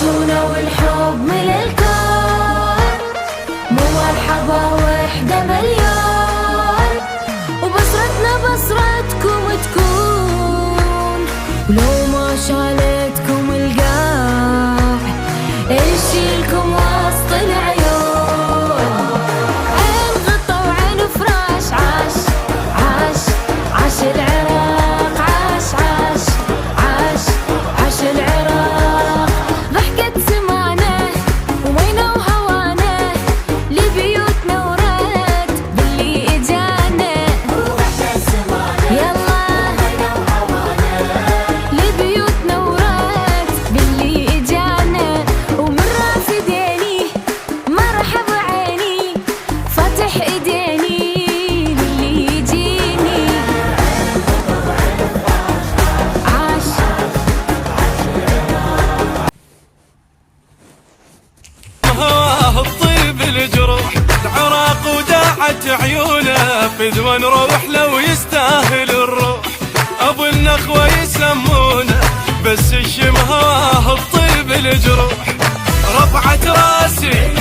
جيتونا والحب ملء الكون، مو مرحبا وحدة مليون، وبصرتنا بصرتكم تكون، ولو ما شالتكم القاع نشيلكم وسط العيون. عين غطا وعين فراش، عاش عاش عاش العراق، عاش عاش عاش عاش العراق. ضحكة سمعنا ومينا وهوانا، لبيوتنا ورد باللي اجانا. يلا لبيوتنا ورد باللي اجانا، ومن رافديني مرحب عيني، فاتح ايديني للي يجيني. عاش هواه الطيب الجروح، العراق وداعت عيونه، فدوى نروح لو يستاهل الروح، ابو النخوة يسمونه، بس الشم هواه الطيب الجروح. رفعت راسي